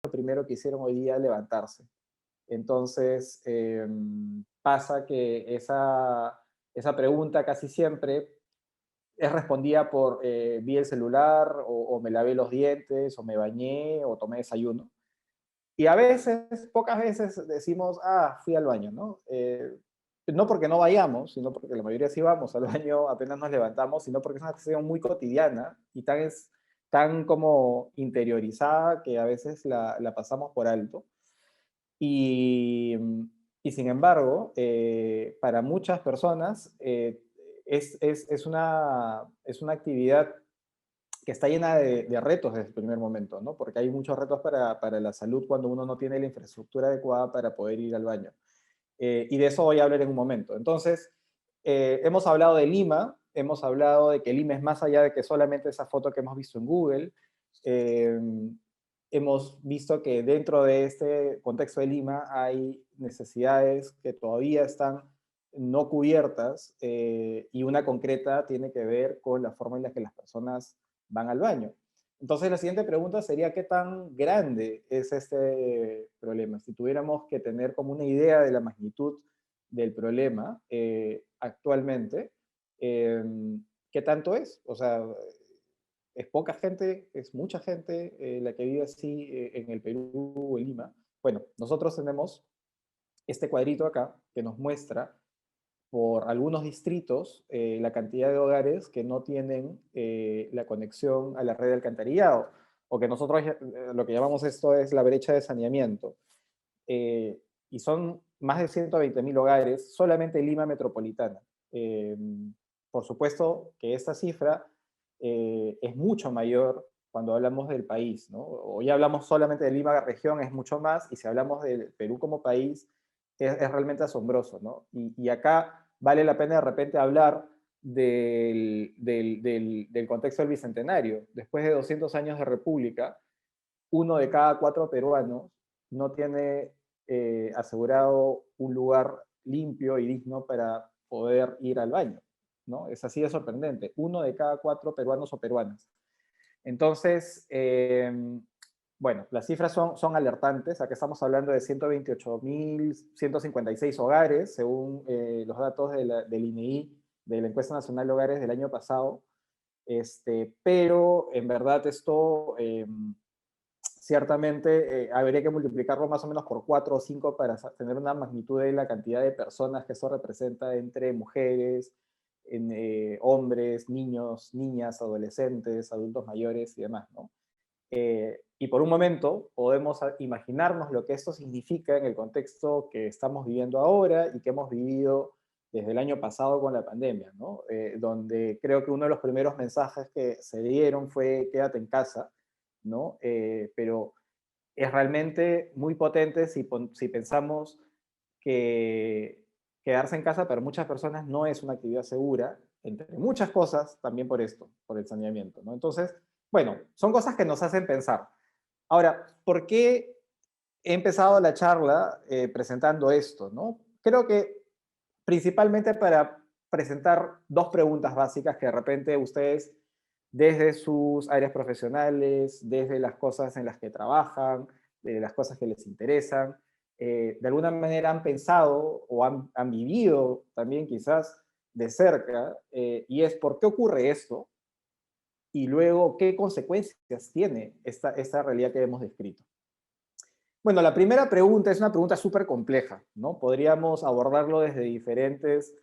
lo primero que hicieron hoy día levantarse. Entonces, pasa que esa pregunta casi siempre es respondida por vi el celular, o me lavé los dientes, o me bañé, o tomé desayuno. Y a veces, pocas veces decimos, ah, fui al baño, ¿no? No porque no vayamos, sino porque la mayoría sí vamos al baño apenas nos levantamos, sino porque es una acción muy cotidiana y tan como interiorizada que a veces la pasamos por alto. Y, y sin embargo, para muchas personas es una actividad que está llena de retos desde el primer momento, ¿no? Porque hay muchos retos para la salud cuando uno no tiene la infraestructura adecuada para poder ir al baño. Y de eso voy a hablar en un momento. Entonces, hemos hablado de Lima, hemos hablado de que Lima es más allá de que solamente esa foto que hemos visto en Google. Eh, Hemos visto que dentro de este contexto de Lima hay necesidades que todavía están no cubiertas, y una concreta tiene que ver con la forma en la que las personas van al baño. Entonces la siguiente pregunta sería, ¿qué tan grande es este problema? Si tuviéramos que tener como una idea de la magnitud del problema actualmente, eh, ¿qué tanto es? O sea, ¿es poca gente, es mucha gente la que vive así en el Perú o en Lima? Bueno, nosotros tenemos este cuadrito acá que nos muestra por algunos distritos la cantidad de hogares que no tienen la conexión a la red de alcantarillado, o que nosotros lo que llamamos esto es la brecha de saneamiento. Y son más de 120.000 hogares solamente en Lima metropolitana. Eh, por supuesto que esta cifra es mucho mayor cuando hablamos del país, ¿no? O ya hablamos solamente de Lima región, es mucho más, y si hablamos del Perú como país, es realmente asombroso, ¿no? Y acá vale la pena de repente hablar del contexto del Bicentenario. Después de 200 años de república, uno de cada 4 peruanos no tiene asegurado un lugar limpio y digno para poder ir al baño, ¿no? Es así de sorprendente. Uno de cada 4 peruanos o peruanas. Entonces, bueno, las cifras son alertantes. Acá estamos hablando de 128.156 hogares, según los datos del INEI, de la Encuesta Nacional de Hogares del año pasado. Pero en verdad esto ciertamente habría que multiplicarlo más o menos por 4 o 5 para tener una magnitud de la cantidad de personas que eso representa entre mujeres, hombres, niños, niñas, adolescentes, adultos mayores y demás, ¿no? Y por un momento podemos imaginarnos lo que esto significa en el contexto que estamos viviendo ahora y que hemos vivido desde el año pasado con la pandemia, ¿no? Donde creo que uno de los primeros mensajes que se dieron fue quédate en casa, ¿no? Pero es realmente muy potente si pensamos que quedarse en casa para muchas personas no es una actividad segura, entre muchas cosas, también por esto, por el saneamiento, ¿no? Entonces, bueno, son cosas que nos hacen pensar. Ahora, ¿por qué he empezado la charla presentando esto, ¿no? Creo que principalmente para presentar dos preguntas básicas que de repente ustedes, desde sus áreas profesionales, desde las cosas en las que trabajan, de las cosas que les interesan, de alguna manera han pensado o han vivido también quizás de cerca, y es por qué ocurre esto y luego qué consecuencias tiene esta realidad que hemos descrito. Bueno, la primera pregunta es una pregunta súper compleja, ¿no? Podríamos abordarlo desde diferentes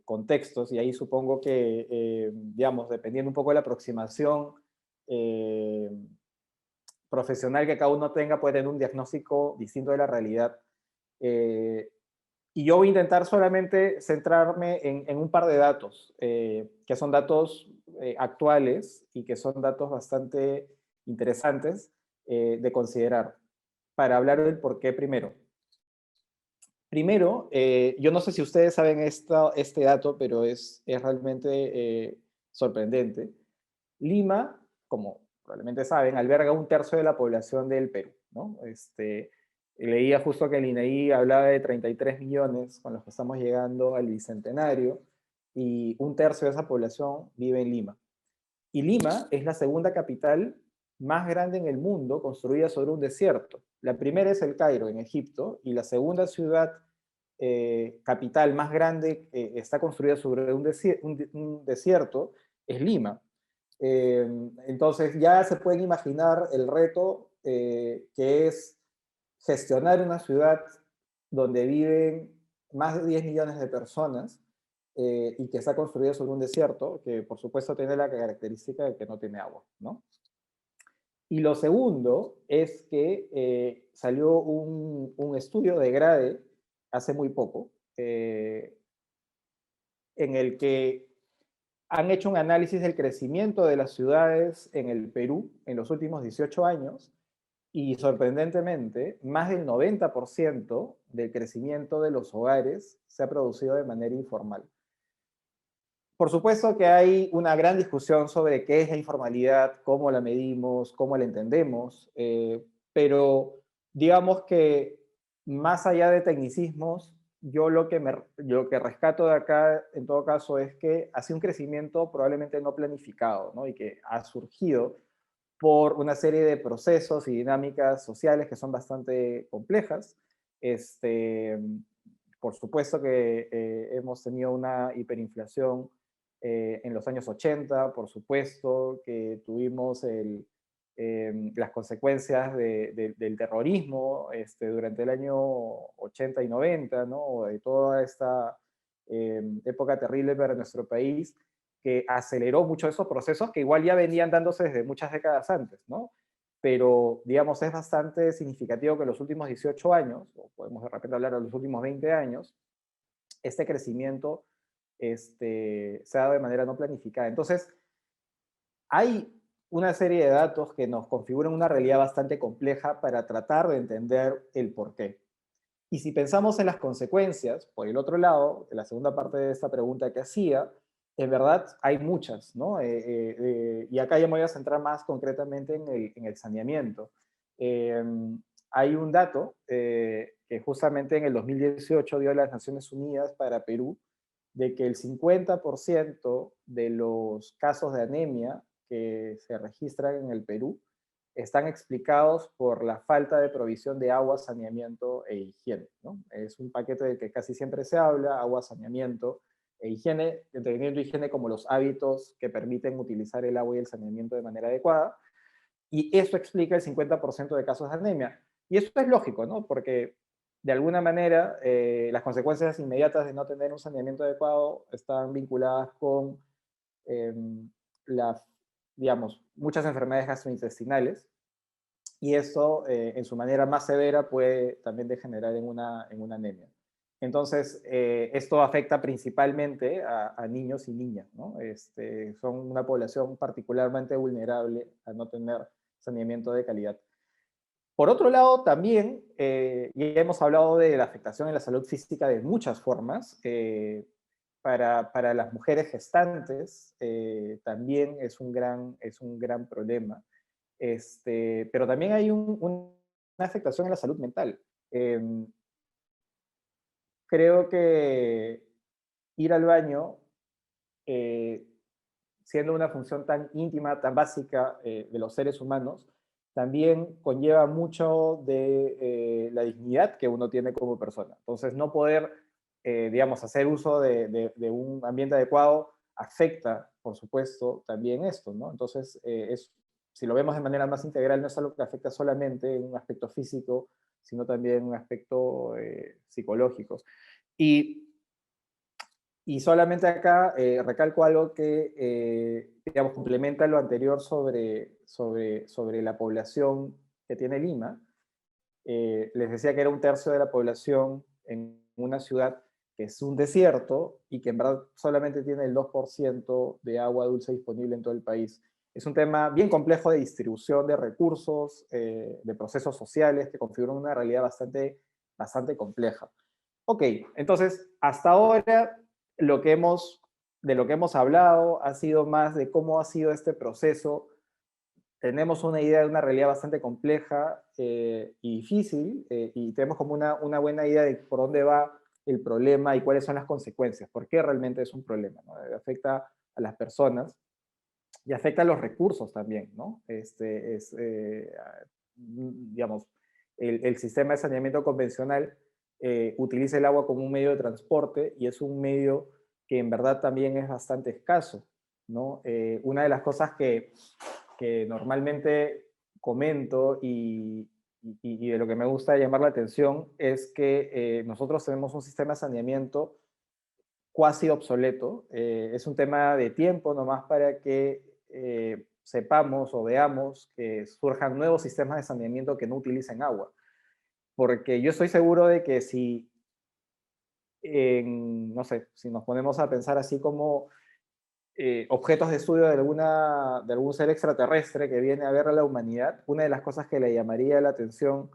contextos y ahí supongo que, digamos, dependiendo un poco de la aproximación eh, profesional que cada uno tenga, puede tener un diagnóstico distinto de la realidad. Eh, y yo voy a intentar solamente centrarme en un par de datos, que son datos actuales y que son datos bastante interesantes de considerar para hablar del por qué primero. Primero, yo no sé si ustedes saben este dato, pero es realmente sorprendente. Lima, como probablemente saben, alberga 1/3 de la población del Perú, ¿no? Leía justo que el INEI hablaba de 33 millones con los que estamos llegando al Bicentenario, y 1/3 de esa población vive en Lima. Y Lima es la segunda capital más grande en el mundo construida sobre un desierto. La primera es el Cairo, en Egipto, y la segunda ciudad capital más grande está construida sobre un desierto, es Lima. Entonces ya se pueden imaginar el reto que es gestionar una ciudad donde viven más de 10 millones de personas y que está construida sobre un desierto, que por supuesto tiene la característica de que no tiene agua, ¿no? Y lo segundo es que salió un estudio de GRADE hace muy poco, en el que han hecho un análisis del crecimiento de las ciudades en el Perú en los últimos 18 años y sorprendentemente, más del 90% del crecimiento de los hogares se ha producido de manera informal. Por supuesto que hay una gran discusión sobre qué es la informalidad, cómo la medimos, cómo la entendemos, pero digamos que más allá de tecnicismos, yo lo que rescato de acá, en todo caso, es que ha sido un crecimiento probablemente no planificado, ¿no? Y que ha surgido por una serie de procesos y dinámicas sociales que son bastante complejas. Este, por supuesto que hemos tenido una hiperinflación en los años 80, por supuesto que tuvimos las consecuencias del terrorismo durante el año 80 y 90, ¿no? De toda esta época terrible para nuestro país, que aceleró mucho esos procesos que igual ya venían dándose desde muchas décadas antes, ¿no? Pero, digamos, es bastante significativo que en los últimos 18 años, o podemos de repente hablar de los últimos 20 años, este crecimiento se ha dado de manera no planificada. Entonces, hay una serie de datos que nos configuran una realidad bastante compleja para tratar de entender el porqué. Y si pensamos en las consecuencias, por el otro lado, en la segunda parte de esta pregunta que hacía, en verdad hay muchas, ¿no? Y acá ya me voy a centrar más concretamente en el saneamiento. Eh, Hay un dato que justamente en el 2018 dio las Naciones Unidas para Perú, de que el 50% de los casos de anemia que se registran en el Perú están explicados por la falta de provisión de agua, saneamiento e higiene, ¿no? Es un paquete del que casi siempre se habla: agua, saneamiento e higiene, entendiendo higiene como los hábitos que permiten utilizar el agua y el saneamiento de manera adecuada, y eso explica el 50% de casos de anemia. Y eso es lógico, ¿no? Porque de alguna manera las consecuencias inmediatas de no tener un saneamiento adecuado están vinculadas con eh, la, digamos, muchas enfermedades gastrointestinales, y eso en su manera más severa puede también degenerar en una anemia. Entonces, esto afecta principalmente a niños y niñas, ¿no? Son una población particularmente vulnerable a no tener saneamiento de calidad. Por otro lado, también, ya hemos hablado de la afectación en la salud física de muchas formas. Para las mujeres gestantes también es un gran problema. Pero también hay una afectación en la salud mental. Eh, Creo que ir al baño, eh, siendo una función tan íntima, tan básica de los seres humanos, también conlleva mucho de la dignidad que uno tiene como persona. Entonces, no poder, digamos, hacer uso de un ambiente adecuado afecta, por supuesto, también esto, ¿no? Entonces, si lo vemos de manera más integral, no es algo que afecta solamente en un aspecto físico, sino también en un aspecto psicológico. Y y solamente acá recalco algo que, digamos, complementa lo anterior sobre la población que tiene Lima. Les decía que era un tercio de la población en una ciudad que es un desierto y que en verdad solamente tiene el 2% de agua dulce disponible en todo el país. Es un tema bien complejo de distribución de recursos, de procesos sociales que configuran una realidad bastante compleja. Ok, entonces, hasta ahora de lo que hemos hablado ha sido más de cómo ha sido este proceso. Tenemos una idea de una realidad bastante compleja y difícil, y tenemos como una buena idea de por dónde va el problema y cuáles son las consecuencias, por qué realmente es un problema, ¿no? Afecta a las personas. y afecta a los recursos también, ¿no? Digamos, el sistema de saneamiento convencional utiliza el agua como un medio de transporte y es un medio que en verdad también es bastante escaso, ¿no? Una de las cosas que normalmente comento y de lo que me gusta llamar la atención es que nosotros tenemos un sistema de saneamiento cuasi obsoleto. Es un tema de tiempo nomás para que sepamos o veamos que surjan nuevos sistemas de saneamiento que no utilicen agua. Porque yo estoy seguro de que si, no sé, si nos ponemos a pensar así como objetos de estudio de algún ser extraterrestre que viene a ver a la humanidad, una de las cosas que le llamaría la atención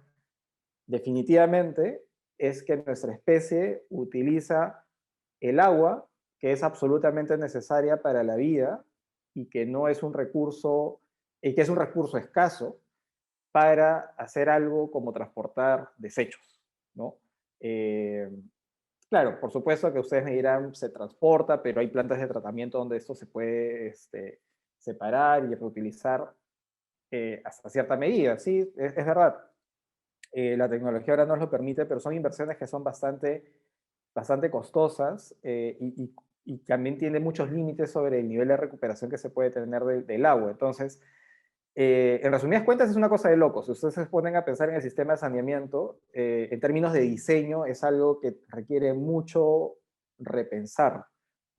definitivamente es que nuestra especie utiliza el agua, que es absolutamente necesaria para la vida y que no es un recurso, y que es un recurso escaso para hacer algo como transportar desechos, ¿no? Eh, claro, por supuesto que ustedes me dirán, se transporta, pero hay plantas de tratamiento donde esto se puede separar y reutilizar hasta cierta medida, sí, es verdad. La tecnología ahora nos lo permite, pero son inversiones que son bastante costosas y también tiene muchos límites sobre el nivel de recuperación que se puede tener del agua. Entonces, en resumidas cuentas, es una cosa de locos. Si ustedes se ponen a pensar en el sistema de saneamiento, en términos de diseño, es algo que requiere mucho repensar,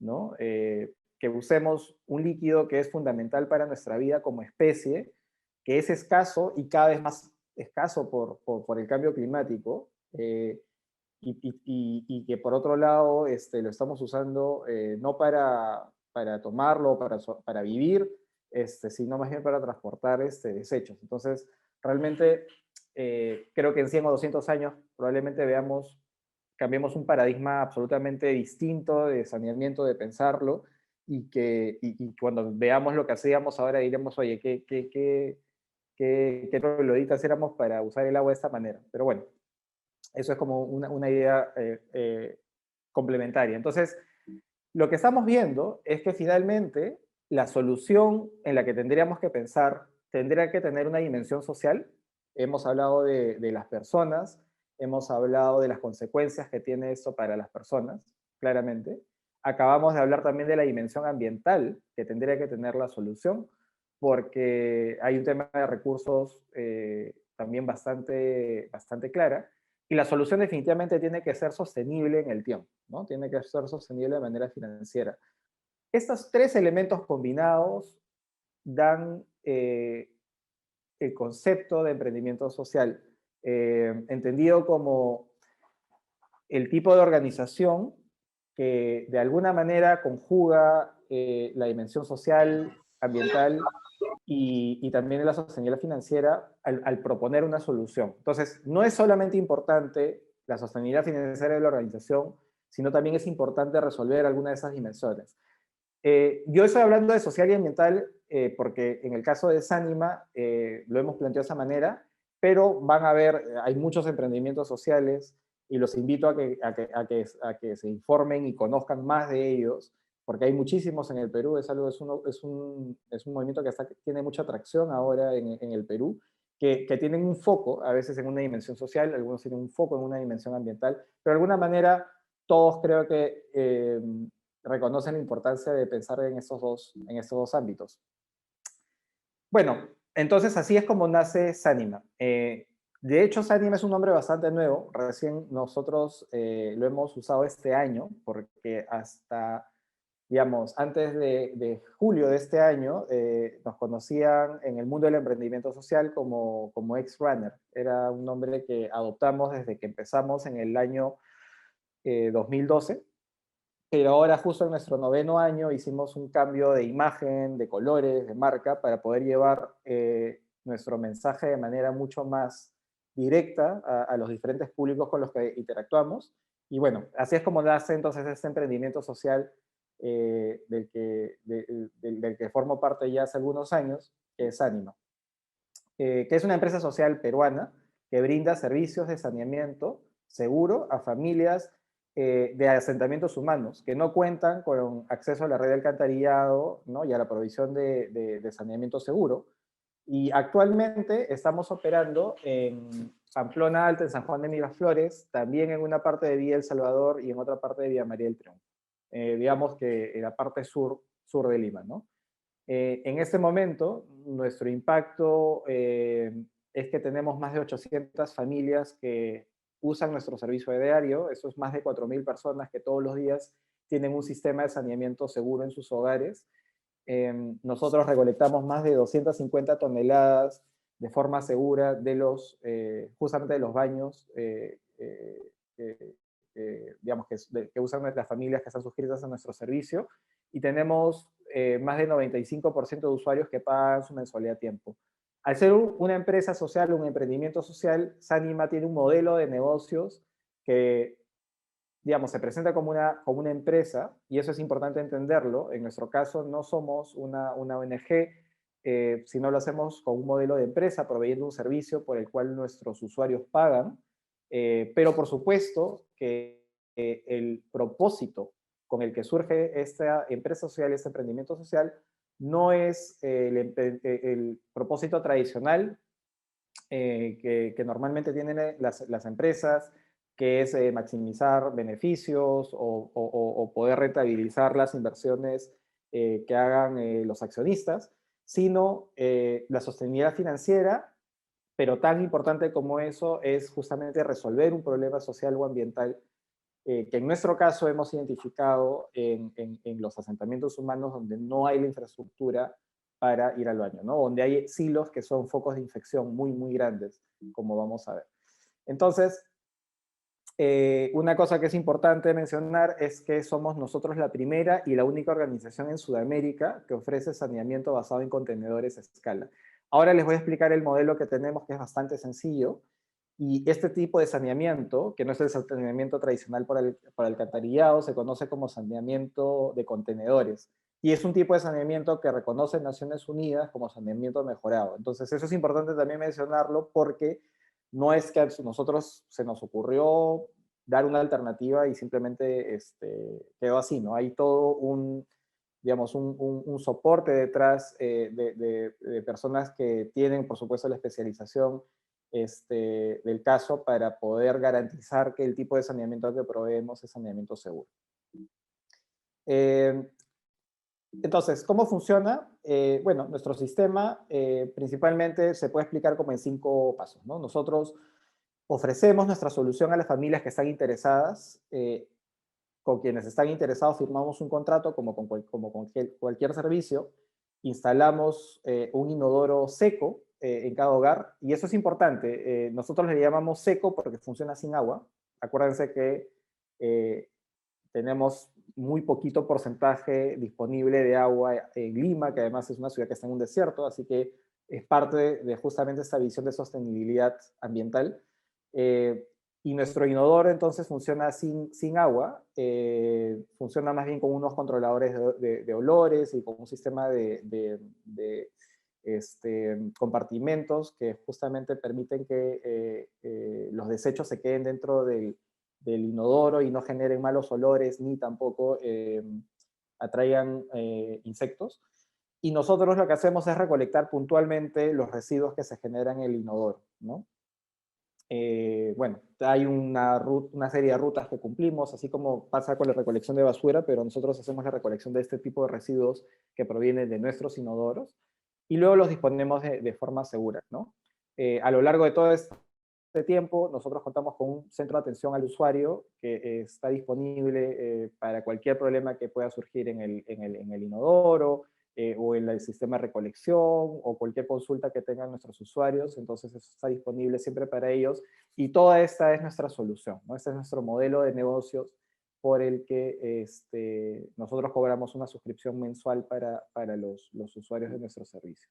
¿no? Que usemos un líquido que es fundamental para nuestra vida como especie, que es escaso y cada vez más escaso por el cambio climático, y que por otro lado lo estamos usando no para tomarlo, para vivir, sino más bien para transportar desechos. Entonces, realmente creo que en 100 o 200 años probablemente cambiemos un paradigma absolutamente distinto de saneamiento, de pensarlo, y cuando veamos lo que hacíamos ahora diremos, oye, qué trogloditas éramos para usar el agua de esta manera. Pero bueno, eso es como una idea complementaria. Entonces, lo que estamos viendo es que finalmente la solución en la que tendríamos que pensar tendría que tener una dimensión social. Hemos hablado de las personas, hemos hablado de las consecuencias que tiene eso para las personas, claramente. Acabamos de hablar también de la dimensión ambiental que tendría que tener la solución, porque hay un tema de recursos también bastante clara. Y la solución definitivamente tiene que ser sostenible en el tiempo, ¿no? Tiene que ser sostenible de manera financiera. Estos tres elementos combinados dan el concepto de emprendimiento social, entendido como el tipo de organización que de alguna manera conjuga la dimensión social, ambiental y también la sostenibilidad financiera al proponer una solución. Entonces, no es solamente importante la sostenibilidad financiera de la organización, sino también es importante resolver alguna de esas dimensiones. Yo estoy hablando de social y ambiental porque en el caso de Sanima lo hemos planteado de esa manera, pero van a haber, hay muchos emprendimientos sociales y los invito a que se informen y conozcan más de ellos, porque hay muchísimos en el Perú, es un movimiento que tiene mucha atracción ahora en el Perú, que tienen un foco, a veces en una dimensión social, algunos tienen un foco en una dimensión ambiental, pero de alguna manera todos creo que reconocen la importancia de pensar en estos dos ámbitos. Bueno, entonces así es como nace Sanima. De hecho, Sanima es un nombre bastante nuevo. Recién nosotros lo hemos usado este año, porque hasta, digamos, antes de julio de este año, nos conocían en el mundo del emprendimiento social como X-Runner. Era un nombre que adoptamos desde que empezamos en el año 2012. Pero ahora justo en nuestro 9º año hicimos un cambio de imagen, de colores, de marca, para poder llevar nuestro mensaje de manera mucho más directa a los diferentes públicos con los que interactuamos. Y bueno, así es como nace entonces este emprendimiento social del que formo parte ya hace algunos años, que es Anima, que es una empresa social peruana que brinda servicios de saneamiento seguro a familias de asentamientos humanos que no cuentan con acceso a la red de alcantarillado, ¿no? y a la provisión de saneamiento seguro. Y actualmente estamos operando en Pamplona Alta, en San Juan de Miraflores, también en una parte de Villa El Salvador y en otra parte de Villa María del Triunfo. Digamos que en la parte sur de Lima, ¿no? En este momento, nuestro impacto es que tenemos más de 800 familias que usan nuestro servicio de diario. Eso es más de 4.000 personas que todos los días tienen un sistema de saneamiento seguro en sus hogares. Nosotros recolectamos más de 250 toneladas de forma segura de justamente de los baños digamos que usan las familias que están suscritas a nuestro servicio, y tenemos más del 95% de usuarios que pagan su mensualidad a tiempo. Al ser una empresa social, un emprendimiento social, Sanima tiene un modelo de negocios que, digamos, se presenta como una empresa, y eso es importante entenderlo. En nuestro caso no somos una ONG, sino lo hacemos con un modelo de empresa, proveyendo un servicio por el cual nuestros usuarios pagan, pero por supuesto que el propósito con el que surge esta empresa social, este emprendimiento social, no es el propósito tradicional que normalmente tienen las empresas, que es maximizar beneficios o poder rentabilizar las inversiones que hagan los accionistas, sino la sostenibilidad financiera, pero tan importante como eso es justamente resolver un problema social o ambiental que en nuestro caso hemos identificado en los asentamientos humanos donde no hay la infraestructura para ir al baño, ¿no? Donde hay silos que son focos de infección muy, muy grandes, como vamos a ver. Entonces, una cosa que es importante mencionar es que somos nosotros la primera y la única organización en Sudamérica que ofrece saneamiento basado en contenedores a escala. Ahora les voy a explicar el modelo que tenemos, que es bastante sencillo. Y este tipo de saneamiento, que no es el saneamiento tradicional para el alcantarillado, se conoce como saneamiento de contenedores. Y es un tipo de saneamiento que reconoce Naciones Unidas como saneamiento mejorado. Entonces, eso es importante también mencionarlo, porque no es que a nosotros se nos ocurrió dar una alternativa y simplemente quedó así, ¿no? Hay todo digamos, un soporte detrás de personas que tienen, por supuesto, la especialización del caso para poder garantizar que el tipo de saneamiento que proveemos es saneamiento seguro. Entonces, ¿cómo funciona? Bueno, nuestro sistema principalmente se puede explicar como en 5 pasos, ¿no? Nosotros ofrecemos nuestra solución a las familias que están interesadas. Con quienes están interesados firmamos un contrato como con cualquier servicio. Instalamos un inodoro seco en cada hogar, y eso es importante. Nosotros le llamamos seco porque funciona sin agua. Acuérdense que tenemos muy poquito porcentaje disponible de agua en Lima, que además es una ciudad que está en un desierto, así que es parte de justamente esta visión de sostenibilidad ambiental. Y nuestro inodoro entonces funciona sin agua, funciona más bien con unos controladores de olores y con un sistema de compartimentos que justamente permiten que los desechos se queden dentro del inodoro y no generen malos olores ni tampoco atraigan insectos. Y nosotros lo que hacemos es recolectar puntualmente los residuos que se generan en el inodoro, ¿no? Bueno, hay una serie de rutas que cumplimos, así como pasa con la recolección de basura, pero nosotros hacemos la recolección de este tipo de residuos que provienen de nuestros inodoros y luego los disponemos de forma segura, ¿no? A lo largo de todo este tiempo, nosotros contamos con un centro de atención al usuario que está disponible para cualquier problema que pueda surgir en el inodoro, o en el sistema de recolección, o cualquier consulta que tengan nuestros usuarios. Entonces eso está disponible siempre para ellos, y toda esta es nuestra solución, ¿no? Este es nuestro modelo de negocios por el que nosotros cobramos una suscripción mensual para los usuarios de nuestro servicio.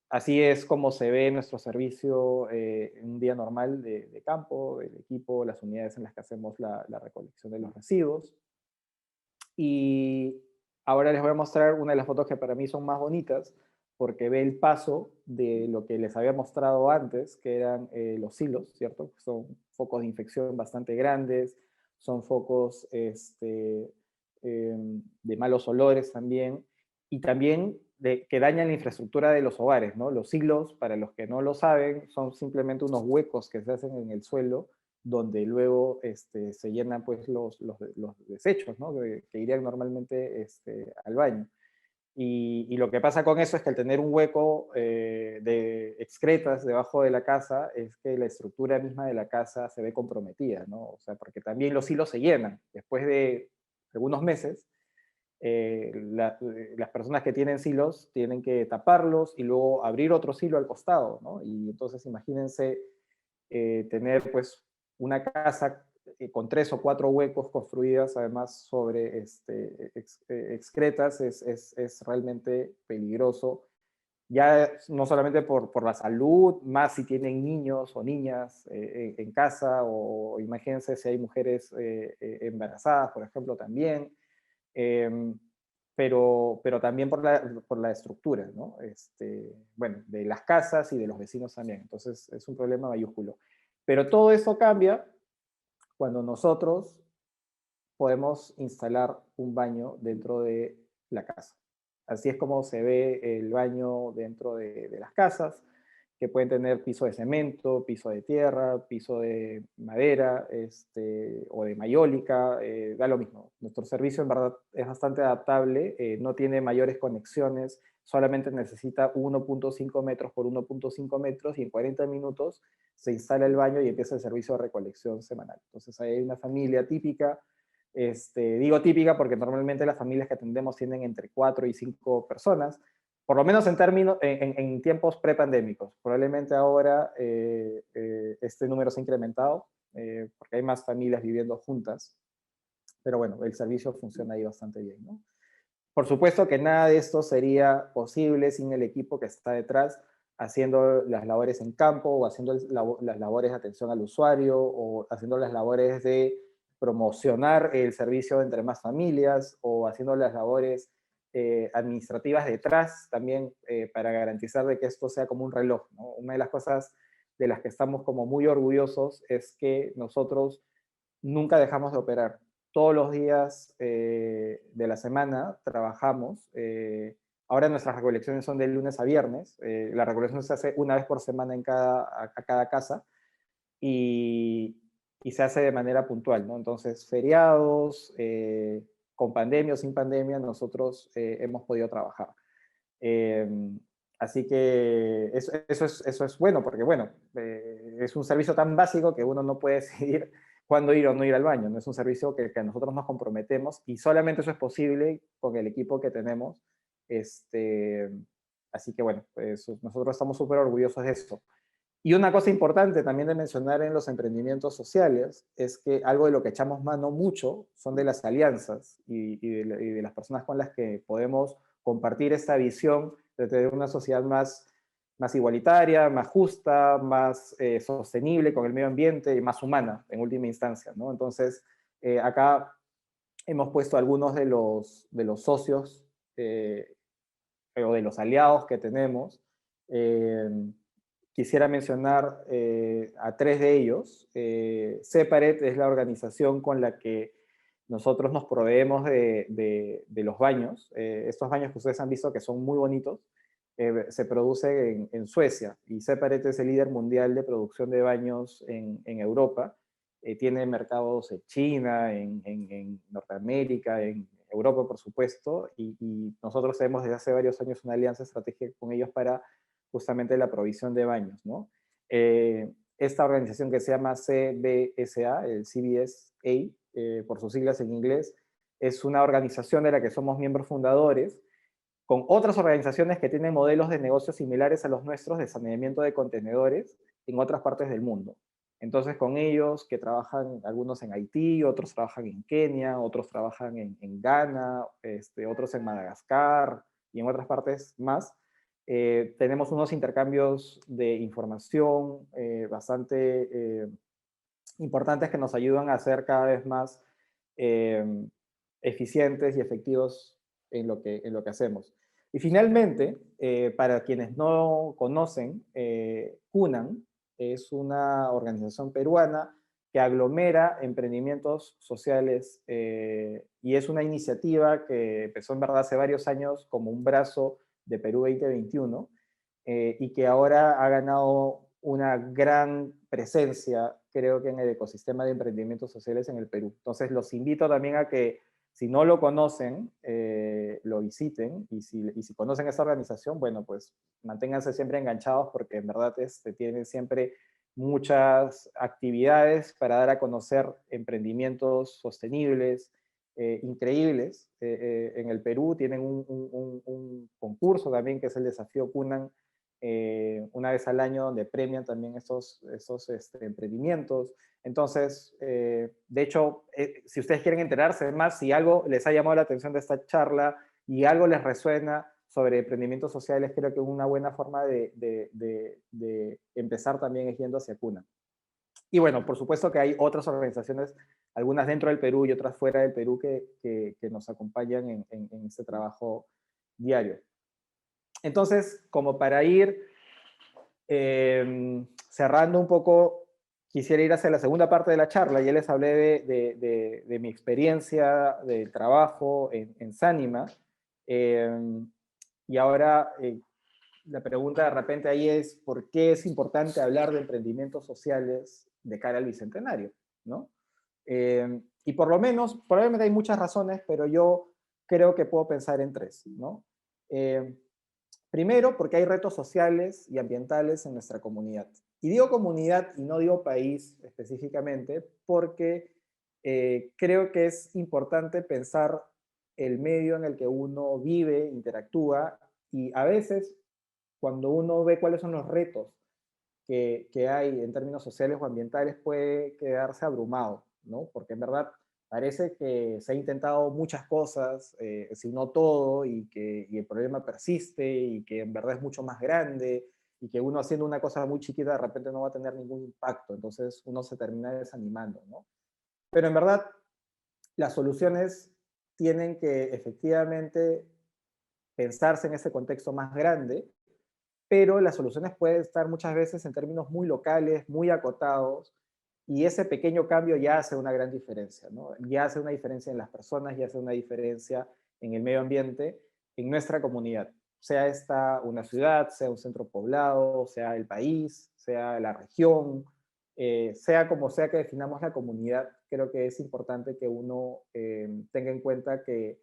Así es como se ve nuestro servicio en un día normal de campo, el equipo, las unidades en las que hacemos la recolección de los residuos. Y ahora les voy a mostrar una de las fotos que para mí son más bonitas, porque ve el paso de lo que les había mostrado antes, que eran los silos, ¿cierto? Son focos de infección bastante grandes, son focos de malos olores también, y también que dañan la infraestructura de los hogares, ¿no? Los silos, para los que no lo saben, son simplemente unos huecos que se hacen en el suelo donde luego se llenan pues los desechos, ¿no? Que irían normalmente al baño. Y lo que pasa con eso es que al tener un hueco de excretas debajo de la casa, es que la estructura misma de la casa se ve comprometida, ¿no? O sea, porque también los hilos se llenan. Después de algunos meses, las personas que tienen silos tienen que taparlos y luego abrir otro silo al costado, ¿no? Y entonces imagínense tener pues una casa con 3 o 4 huecos construidas además sobre excretas es realmente peligroso. Ya no solamente por la salud, más si tienen niños o niñas en casa, o imagínense si hay mujeres embarazadas, por ejemplo, también. Eh, pero también por la estructura, ¿no? Bueno, de las casas y de los vecinos también. Entonces es un problema mayúsculo. Pero todo eso cambia cuando nosotros podemos instalar un baño dentro de la casa. Así es como se ve el baño dentro de las casas, que pueden tener piso de cemento, piso de tierra, piso de madera o de mayólica, da lo mismo. Nuestro servicio en verdad es bastante adaptable, no tiene mayores conexiones, solamente necesita 1.5 metros por 1.5 metros y en 40 minutos se instala el baño y empieza el servicio de recolección semanal. Entonces hay una familia típica, digo típica porque normalmente las familias que atendemos tienen entre 4 y 5 personas, por lo menos en términos, en tiempos prepandémicos. Probablemente ahora este número se ha incrementado porque hay más familias viviendo juntas, pero bueno, el servicio funciona ahí bastante bien, ¿no? Por supuesto que nada de esto sería posible sin el equipo que está detrás haciendo las labores en campo o haciendo las labores de atención al usuario o haciendo las labores de promocionar el servicio entre más familias o haciendo las labores administrativas detrás también para garantizar de que esto sea como un reloj, ¿no? Una de las cosas de las que estamos como muy orgullosos es que nosotros nunca dejamos de operar. Todos los días de la semana trabajamos. Ahora nuestras recolecciones son de lunes a viernes. La recolección se hace una vez por semana a cada casa y, y se hace de manera puntual, ¿no? Entonces, feriados, con pandemia o sin pandemia, nosotros hemos podido trabajar. Eh, Así que eso es bueno, porque bueno, es un servicio tan básico que uno no puede decidir cuándo ir o no ir al baño. No es un servicio que nosotros nos comprometemos y solamente eso es posible con el equipo que tenemos. Este, Así que bueno, pues, nosotros estamos súper orgullosos de eso. Y una cosa importante también de mencionar en los emprendimientos sociales es que algo de lo que echamos mano mucho son de las alianzas y de las personas con las que podemos compartir esta visión de tener una sociedad más igualitaria, más justa, más sostenible con el medio ambiente y más humana en última instancia, ¿no? Entonces, acá hemos puesto algunos de los socios o de los aliados que tenemos. Eh, Quisiera mencionar a 3 de ellos. Separate es la organización con la que nosotros nos proveemos de los baños. Estos baños que ustedes han visto que son muy bonitos, se producen en Suecia y Separate es el líder mundial de producción de baños en Europa. Tiene mercados en China, en Norteamérica, en Europa, por supuesto, y nosotros tenemos desde hace varios años una alianza estratégica con ellos para justamente la provisión de baños, ¿no? Esta organización que se llama CBSA, el CBSA, por sus siglas en inglés, es una organización de la que somos miembros fundadores, con otras organizaciones que tienen modelos de negocios similares a los nuestros de saneamiento de contenedores en otras partes del mundo. Entonces, con ellos que trabajan algunos en Haití, otros trabajan en Kenia, otros trabajan en Ghana, otros en Madagascar y en otras partes más, tenemos unos intercambios de información bastante importantes que nos ayudan a ser cada vez más eh, eficientes y efectivos en lo que hacemos. Y finalmente, para quienes no conocen, CUNAN es una organización peruana que aglomera emprendimientos sociales y es una iniciativa que empezó en verdad hace varios años como un brazo de Perú 2021 y que ahora ha ganado una gran presencia, creo que en el ecosistema de emprendimientos sociales en el Perú. Entonces los invito también a que si no lo conocen, lo visiten y si conocen esta organización, bueno, pues manténganse siempre enganchados porque en verdad tienen siempre muchas actividades para dar a conocer emprendimientos sostenibles, increíbles. En el Perú tienen un concurso también que es el Desafío Cunan, una vez al año donde premian también esos emprendimientos. Entonces, de hecho, si ustedes quieren enterarse más, si algo les ha llamado la atención de esta charla y algo les resuena sobre emprendimientos sociales, creo que una buena forma de empezar también es yendo hacia Cuna. Y bueno, por supuesto que hay otras organizaciones, algunas dentro del Perú y otras fuera del Perú, que nos acompañan en este trabajo diario. Entonces, como para ir cerrando un poco, quisiera ir hacia la segunda parte de la charla. Ya les hablé de mi experiencia de trabajo en Sánima. Y ahora la pregunta de repente ahí es, ¿por qué es importante hablar de emprendimientos sociales de cara al Bicentenario? ¿No? Y por lo menos, probablemente hay muchas razones, pero yo creo que puedo pensar en tres, ¿no? Primero, porque hay retos sociales y ambientales en nuestra comunidad. Y digo comunidad y no digo país específicamente, porque creo que es importante pensar el medio en el que uno vive, interactúa, y a veces cuando uno ve cuáles son los retos que hay en términos sociales o ambientales puede quedarse abrumado, ¿no? Porque en verdad parece que se ha intentado muchas cosas, si no todo, y el problema persiste y que en verdad es mucho más grande y que uno haciendo una cosa muy chiquita de repente no va a tener ningún impacto, entonces uno se termina desanimando, ¿no? Pero en verdad las soluciones tienen que efectivamente pensarse en ese contexto más grande, pero las soluciones pueden estar muchas veces en términos muy locales, muy acotados, y ese pequeño cambio ya hace una gran diferencia, ¿no? Ya hace una diferencia en las personas, ya hace una diferencia en el medio ambiente, en nuestra comunidad, sea esta una ciudad, sea un centro poblado, sea el país, sea la región, sea como sea que definamos la comunidad, creo que es importante que uno tenga en cuenta que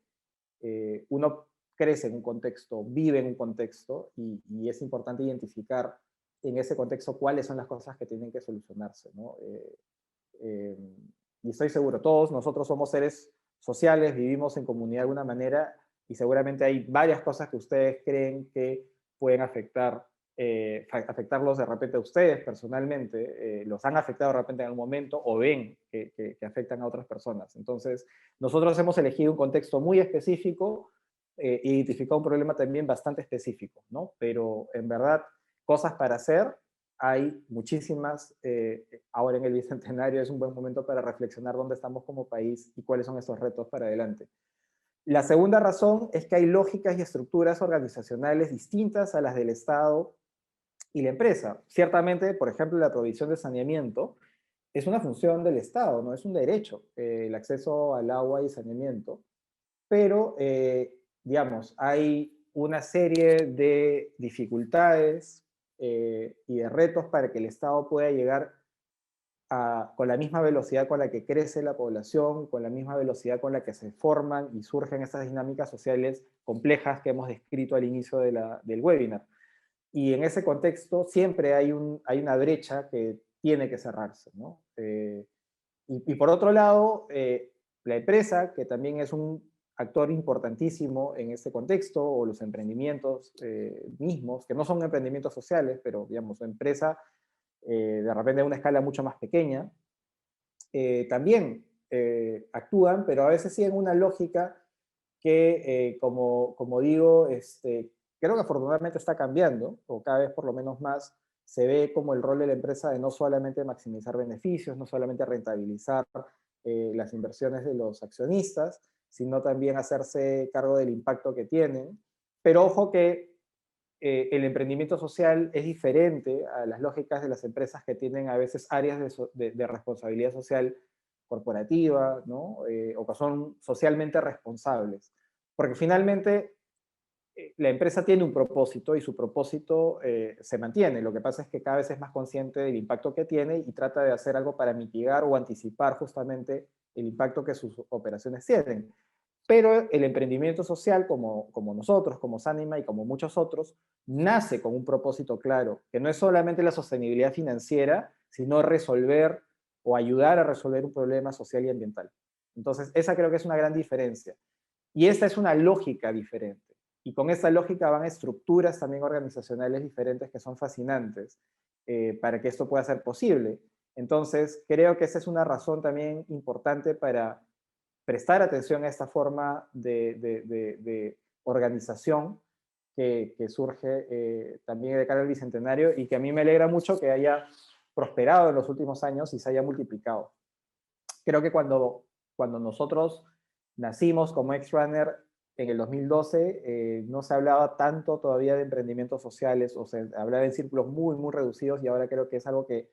uno crece en un contexto, vive en un contexto y es importante identificar en ese contexto cuáles son las cosas que tienen que solucionarse, ¿no? Eh, y estoy seguro, todos nosotros somos seres sociales, vivimos en comunidad de alguna manera y seguramente hay varias cosas que ustedes creen que pueden afectarlos de repente a ustedes personalmente, los han afectado de repente en algún momento o ven que afectan a otras personas. Entonces, nosotros hemos elegido un contexto muy específico, identificado un problema también bastante específico, ¿no? Pero en verdad, cosas para hacer hay muchísimas. Ahora en el Bicentenario es un buen momento para reflexionar dónde estamos como país y cuáles son esos retos para adelante. La segunda razón es que hay lógicas y estructuras organizacionales distintas a las del Estado y la empresa. Ciertamente, por ejemplo, la provisión de saneamiento es una función del Estado, no es un derecho, el acceso al agua y saneamiento, pero, digamos, hay una serie de dificultades y de retos para que el Estado pueda llegar con la misma velocidad con la que crece la población, con la misma velocidad con la que se forman y surgen estas dinámicas sociales complejas que hemos descrito al inicio del webinar. Y en ese contexto siempre hay una brecha que tiene que cerrarse, ¿no? Y por otro lado, la empresa, que también es un actor importantísimo en este contexto, o los emprendimientos mismos, que no son emprendimientos sociales, pero digamos, empresa de repente a una escala mucho más pequeña, también actúan, pero a veces siguen una lógica que, como digo, creo que afortunadamente está cambiando, o cada vez por lo menos más, se ve como el rol de la empresa de no solamente maximizar beneficios, no solamente rentabilizar las inversiones de los accionistas, sino también hacerse cargo del impacto que tienen. Pero ojo que el emprendimiento social es diferente a las lógicas de las empresas que tienen a veces áreas de responsabilidad social corporativa, ¿no? O que son socialmente responsables. Porque finalmente la empresa tiene un propósito y su propósito se mantiene. Lo que pasa es que cada vez es más consciente del impacto que tiene y trata de hacer algo para mitigar o anticipar justamente el impacto que sus operaciones tienen. Pero el emprendimiento social, como nosotros, como Sanima y como muchos otros, nace con un propósito claro, que no es solamente la sostenibilidad financiera, sino resolver o ayudar a resolver un problema social y ambiental. Entonces, esa creo que es una gran diferencia. Y esta es una lógica diferente. Y con esta lógica van estructuras también organizacionales diferentes que son fascinantes para que esto pueda ser posible. Entonces, creo que esa es una razón también importante para prestar atención a esta forma de organización que surge también de cara al Bicentenario y que a mí me alegra mucho que haya prosperado en los últimos años y se haya multiplicado. Creo que cuando nosotros nacimos como X-Runner en el 2012, no se hablaba tanto todavía de emprendimientos sociales, o se hablaba en círculos muy, muy reducidos y ahora creo que es algo que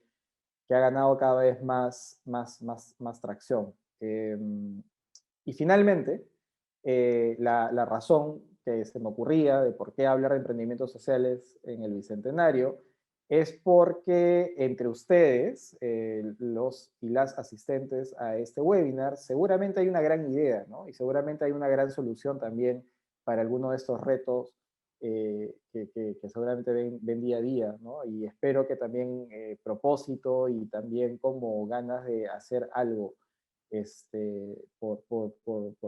ha ganado cada vez más tracción. Y finalmente, la razón que se me ocurría de por qué hablar de emprendimientos sociales en el Bicentenario es porque entre ustedes, los y las asistentes a este webinar, seguramente hay una gran idea, ¿no? Y seguramente hay una gran solución también para alguno de estos retos que seguramente ven día a día, ¿no? Y espero que también propósito y también como ganas de hacer algo por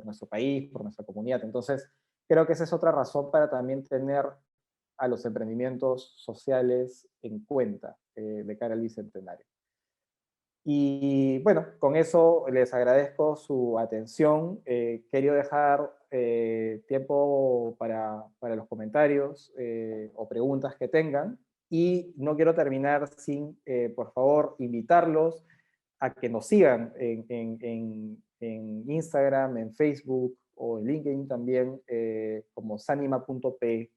nuestro país, por nuestra comunidad. Entonces, creo que esa es otra razón para también tener a los emprendimientos sociales en cuenta de cara al Bicentenario. Y bueno, con eso les agradezco su atención. Quería dejar tiempo para los comentarios o preguntas que tengan. Y no quiero terminar sin, por favor, invitarlos a que nos sigan en Instagram, en Facebook o en LinkedIn también como sanima.p.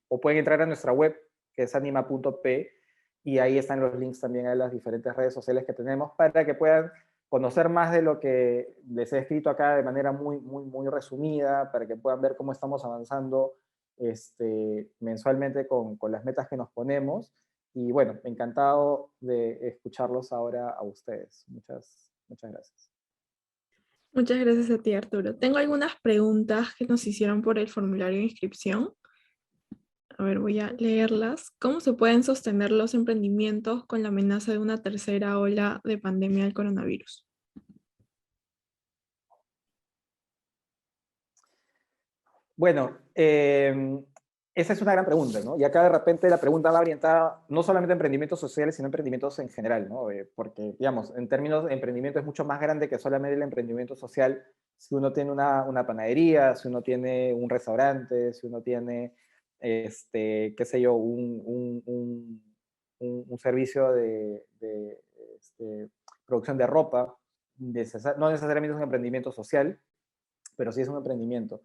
O pueden entrar a nuestra web que es anima.p y ahí están los links también a las diferentes redes sociales que tenemos para que puedan conocer más de lo que les he escrito acá de manera muy resumida, para que puedan ver cómo estamos avanzando mensualmente con las metas que nos ponemos. Y bueno, encantado de escucharlos ahora a ustedes. Muchas gracias. Muchas gracias a ti, Arturo. Tengo algunas preguntas que nos hicieron por el formulario de inscripción. A ver, voy a leerlas. ¿Cómo se pueden sostener los emprendimientos con la amenaza de una tercera ola de pandemia del coronavirus? Bueno, esa es una gran pregunta, ¿no? Y acá de repente la pregunta va orientada no solamente a emprendimientos sociales, sino a emprendimientos en general, ¿no? Porque, digamos, en términos de emprendimiento es mucho más grande que solamente el emprendimiento social. Si uno tiene una panadería, si uno tiene un restaurante, si uno tiene, qué sé yo, un servicio de producción de ropa, no necesariamente es un emprendimiento social, pero sí es un emprendimiento.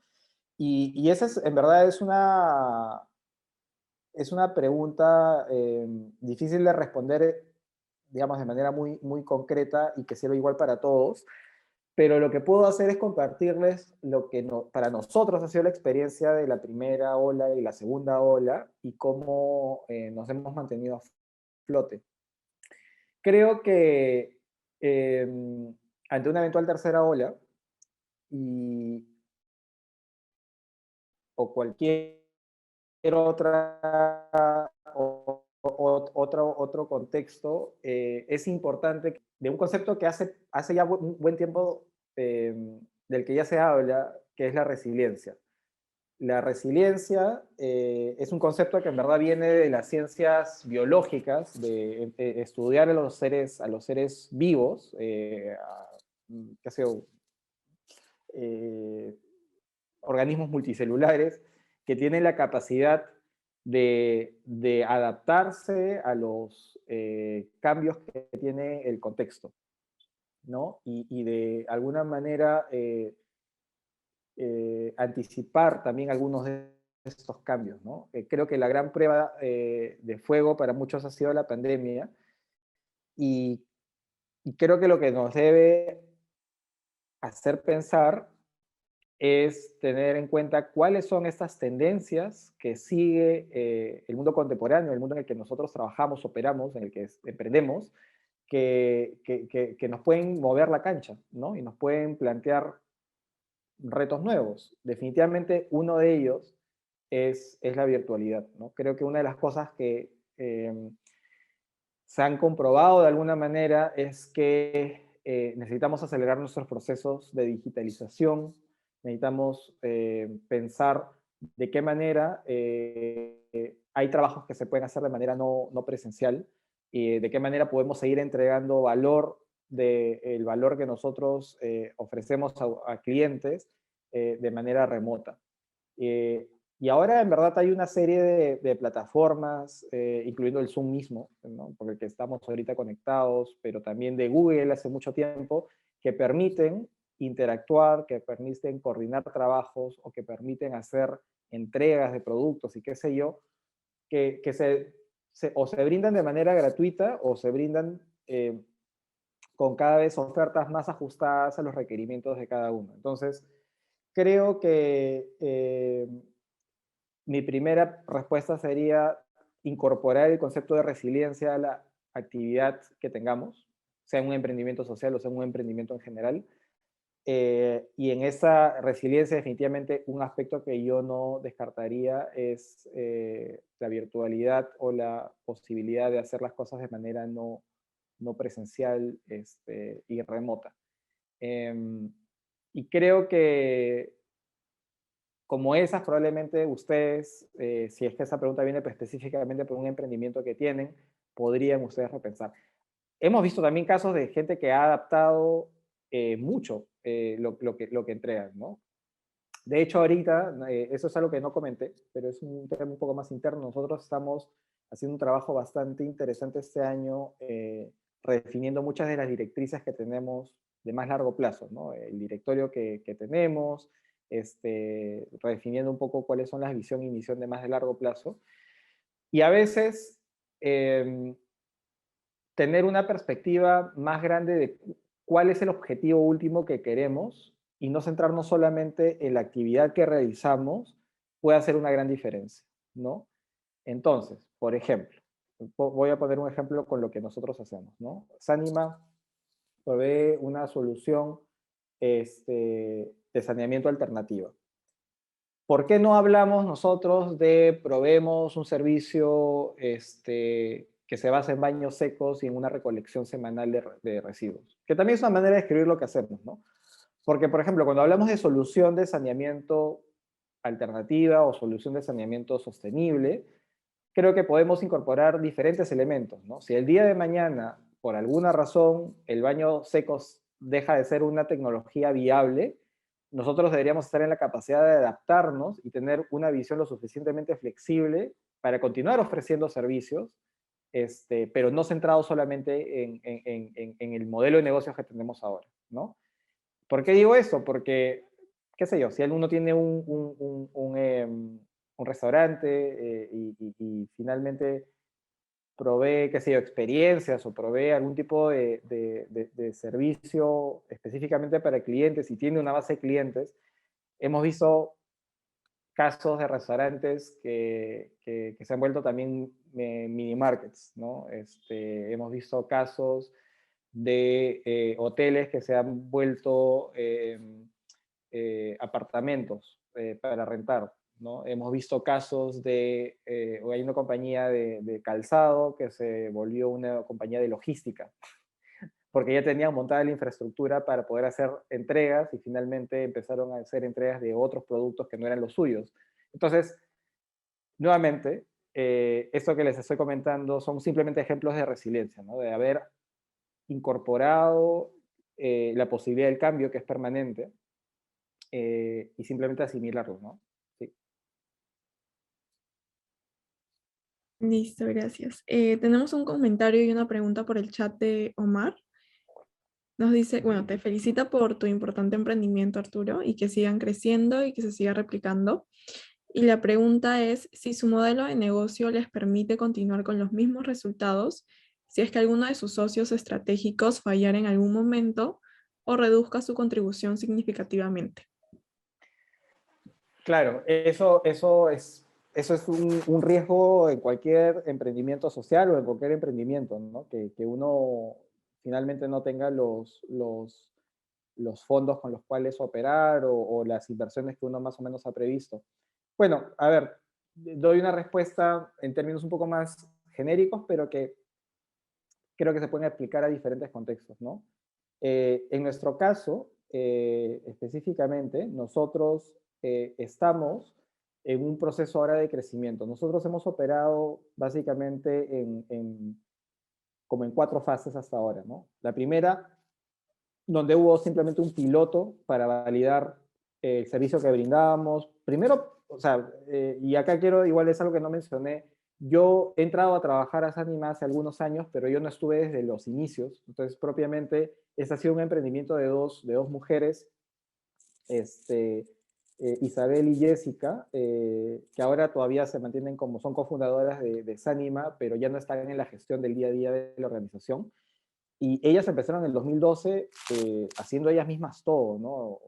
Y esa en verdad es una pregunta difícil de responder, digamos, de manera muy concreta y que sirve igual para todos, pero lo que puedo hacer es compartirles lo que para nosotros ha sido la experiencia de la primera ola y la segunda ola y cómo nos hemos mantenido a flote. Creo que eh, ante una eventual tercera ola y, o cualquier otra, otro contexto, es importante de un concepto que hace ya un buen tiempo del que ya se habla, que es la resiliencia. La resiliencia es un concepto que en verdad viene de las ciencias biológicas, de estudiar a los seres vivos, qué sé yo, eh, organismos multicelulares que tienen la capacidad de adaptarse a los cambios que tiene el contexto, ¿no? Y de alguna manera anticipar también algunos de estos cambios, ¿no? Creo que la gran prueba de fuego para muchos ha sido la pandemia y, y creo que lo que nos debe hacer pensar es tener en cuenta cuáles son estas tendencias que sigue el mundo contemporáneo, el mundo en el que nosotros trabajamos, operamos, en el que emprendemos, que nos pueden mover la cancha, ¿no? Y nos pueden plantear retos nuevos. Definitivamente uno de ellos es la virtualidad, ¿no? Creo que una de las cosas que se han comprobado de alguna manera es que necesitamos acelerar nuestros procesos de digitalización, necesitamos pensar de qué manera hay trabajos que se pueden hacer de manera no presencial y de qué manera podemos seguir entregando valor, el valor que nosotros ofrecemos a clientes de manera remota. Eh, y ahora en verdad hay una serie de plataformas, incluyendo el Zoom mismo, ¿no? Por el que estamos ahorita conectados, pero también de Google hace mucho tiempo, que permiten interactuar, que permiten coordinar trabajos o que permiten hacer entregas de productos y qué sé yo, que o se brindan de manera gratuita o se brindan con cada vez ofertas más ajustadas a los requerimientos de cada uno. Entonces, creo que mi primera respuesta sería incorporar el concepto de resiliencia a la actividad que tengamos, sea un emprendimiento social o sea un emprendimiento en general. Y en esa resiliencia definitivamente un aspecto que yo no descartaría es la virtualidad o la posibilidad de hacer las cosas de manera no presencial y remota. Y creo que como esas, probablemente ustedes, si es que esa pregunta viene específicamente por un emprendimiento que tienen, podrían ustedes repensar. Hemos visto también casos de gente que ha adaptado mucho lo que entregan, ¿no? De hecho, ahorita, eso es algo que no comenté, pero es un tema un poco más interno. Nosotros estamos haciendo un trabajo bastante interesante este año, redefiniendo muchas de las directrices que tenemos de más largo plazo, ¿no? El directorio que tenemos, redefiniendo un poco cuáles son las visión y misión de más de largo plazo. Y a veces tener una perspectiva más grande de cuál es el objetivo último que queremos y no centrarnos solamente en la actividad que realizamos puede hacer una gran diferencia, ¿no? Entonces, por ejemplo, voy a poner un ejemplo con lo que nosotros hacemos, ¿no? Sanima provee una solución de saneamiento alternativa. ¿Por qué no hablamos nosotros de proveemos un servicio que se basa en baños secos y en una recolección semanal de residuos? Que también es una manera de escribir lo que hacemos, ¿no? Porque, por ejemplo, cuando hablamos de solución de saneamiento alternativa o solución de saneamiento sostenible, creo que podemos incorporar diferentes elementos, ¿no? Si el día de mañana, por alguna razón, el baño seco deja de ser una tecnología viable, nosotros deberíamos estar en la capacidad de adaptarnos y tener una visión lo suficientemente flexible para continuar ofreciendo servicios, pero no centrado solamente en el modelo de negocios que tenemos ahora, ¿no? ¿Por qué digo eso? Porque, qué sé yo, si uno tiene un restaurante y finalmente provee, qué sé yo, experiencias o provee algún tipo de servicio específicamente para clientes y tiene una base de clientes, hemos visto casos de restaurantes que se han vuelto también mini markets, ¿no? Hemos visto casos de hoteles que se han vuelto apartamentos para rentar, ¿no? Hemos visto casos de, hay una compañía de calzado que se volvió una compañía de logística, porque ya tenían montada la infraestructura para poder hacer entregas y finalmente empezaron a hacer entregas de otros productos que no eran los suyos. Entonces, nuevamente, esto que les estoy comentando son simplemente ejemplos de resiliencia, ¿no? De haber incorporado la posibilidad del cambio que es permanente y simplemente asimilarlo, ¿no? Sí. Listo, gracias. Tenemos un comentario y una pregunta por el chat de Omar. Nos dice, bueno, te felicita por tu importante emprendimiento, Arturo, y que sigan creciendo y que se siga replicando. Y la pregunta es si su modelo de negocio les permite continuar con los mismos resultados si es que alguno de sus socios estratégicos fallara en algún momento o reduzca su contribución significativamente. Claro, eso es un riesgo en cualquier emprendimiento social o en cualquier emprendimiento, ¿no? Que uno finalmente no tenga los fondos con los cuales operar o las inversiones que uno más o menos ha previsto. Bueno, a ver, doy una respuesta en términos un poco más genéricos, pero que creo que se pueden aplicar a diferentes contextos, ¿no? En nuestro caso, específicamente, nosotros estamos en un proceso ahora de crecimiento. Nosotros hemos operado básicamente como en 4 fases hasta ahora, ¿no? La primera, donde hubo simplemente un piloto para validar el servicio que brindábamos. Primero, o sea, y acá quiero, igual es algo que no mencioné, yo he entrado a trabajar a Sanima hace algunos años, pero yo no estuve desde los inicios. Entonces, propiamente, este ha sido un emprendimiento de dos mujeres, este, Isabel y Jessica, que ahora todavía se mantienen como son cofundadoras de Sanima, pero ya no están en la gestión del día a día de la organización. Y ellas empezaron en el 2012 haciendo ellas mismas todo, ¿no?